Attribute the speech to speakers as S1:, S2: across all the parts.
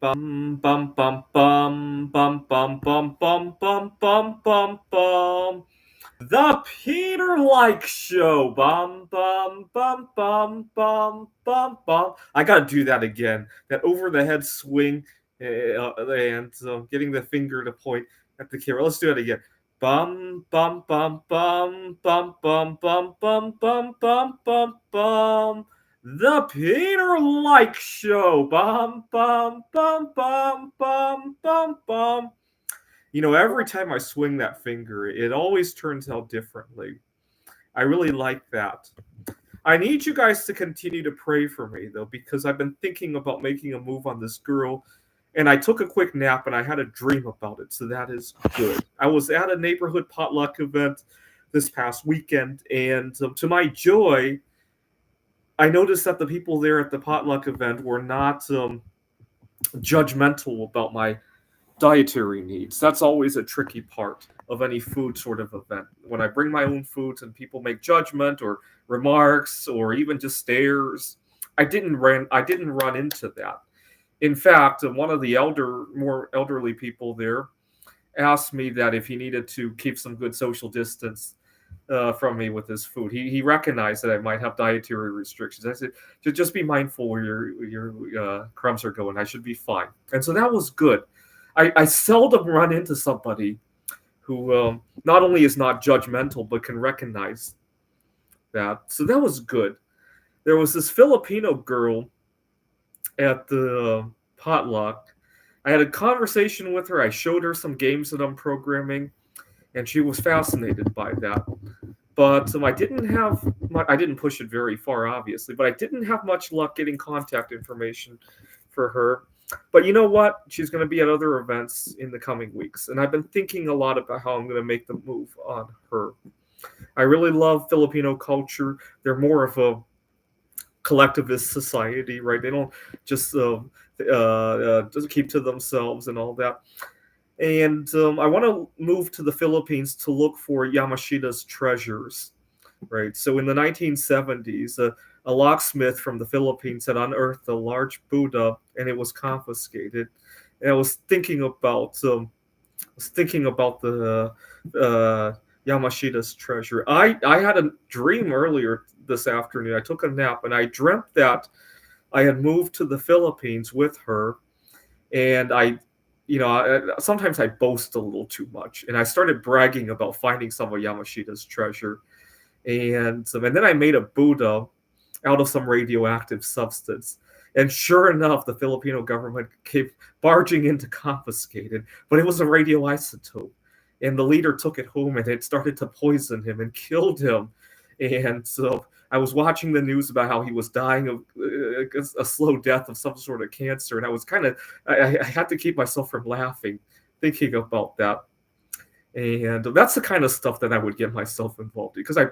S1: Bum bum bum bum bum bum bum bum bum bum bum bum. The Peter Like Show. Bum bum bum bum bum bum bum. I gotta do that again. That over the head swing, and getting the finger to point at the camera. Let's do it again. Bum bum bum bum bum bum bum bum bum bum bum bum. The Peter Like Show. Bum bum bum bum bum bum bum. Every time I swing that finger, it always turns out differently. I really like that. I need you guys to continue to pray for me, though, because I've been thinking about making a move on this girl, and I took a quick nap and I had a dream about it, so that is good. I was at a neighborhood potluck event this past weekend, and to my joy, I noticed that the people there at the potluck event were not judgmental about my dietary needs. That's always a tricky part of any food sort of event. When I bring my own foods and people make judgment or remarks or even just stares, I didn't run into that. In fact, one of the more elderly people there asked me that if he needed to keep some good social distance from me with his food. He recognized that I might have dietary restrictions. I said, just be mindful where your crumbs are going. I should be fine. And so that was good. I seldom run into somebody who not only is not judgmental but can recognize that. So that was good. There was this Filipino girl at the potluck. I had a conversation with her. I showed her some games that I'm programming, and she was fascinated by that. But I didn't push it very far, obviously, but I didn't have much luck getting contact information for her. But you know what? She's going to be at other events in the coming weeks. And I've been thinking a lot about how I'm going to make the move on her. I really love Filipino culture. They're more of a collectivist society, right? They don't just keep to themselves and all that. And I want to move to the Philippines to look for Yamashita's treasures, right? So in the 1970s, a locksmith from the Philippines had unearthed a large Buddha, and it was confiscated. And I was thinking about the Yamashita's treasure. I had a dream earlier this afternoon. I took a nap, and I dreamt that I had moved to the Philippines with her, and sometimes I boast a little too much, and I started bragging about finding some of Yamashita's treasure, and then I made a Buddha out of some radioactive substance. And sure enough, the Filipino government came barging in to confiscate it, but it was a radioisotope. And the leader took it home and it started to poison him and killed him. And so I was watching the news about how he was dying of a slow death of some sort of cancer. And I had to keep myself from laughing, thinking about that. And that's the kind of stuff that I would get myself involved in because I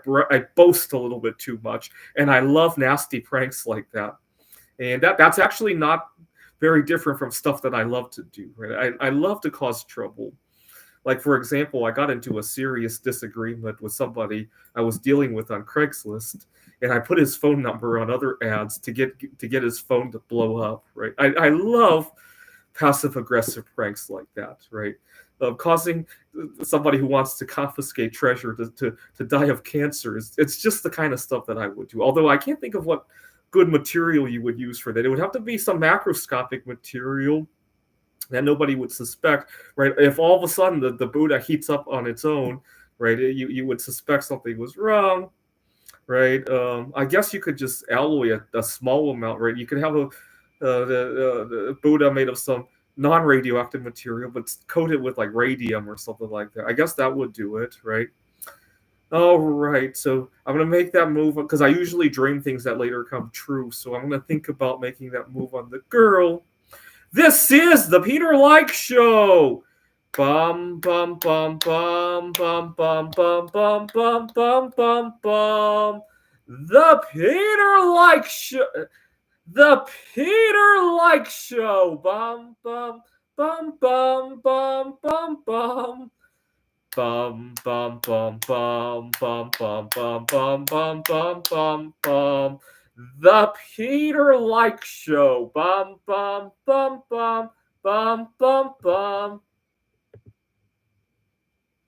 S1: boast a little bit too much, and I love nasty pranks like that. And that's actually not very different from stuff that I love to do. Right? I love to cause trouble. Like for example, I got into a serious disagreement with somebody I was dealing with on Craigslist, and I put his phone number on other ads to get his phone to blow up. Right? I love passive aggressive pranks like that. Right? Causing somebody who wants to confiscate treasure to die of cancer. It's just the kind of stuff that I would do. Although I can't think of what good material you would use for that. It would have to be some macroscopic material that nobody would suspect, right? If all of a sudden the Buddha heats up on its own, right, you would suspect something was wrong, right? I guess you could just alloy a small amount, right? You could have the Buddha made of some non-radioactive material, but coated with like radium or something like that. I guess that would do it, right? All right, so I'm gonna make that move because I usually dream things that later come true. So I'm gonna think about making that move on the girl. This is the Peter Like Show. Bum bum bum bum bum bum bum bum bum bum bum bum. The Peter Like Show. The Peter Like Show. Bum bum bum bum bum bum bum. Bum bum bum bum bum bum bum bum bum bum bum bum. The Peter Like Show. Bum bum bum bum Bum, bum, bum.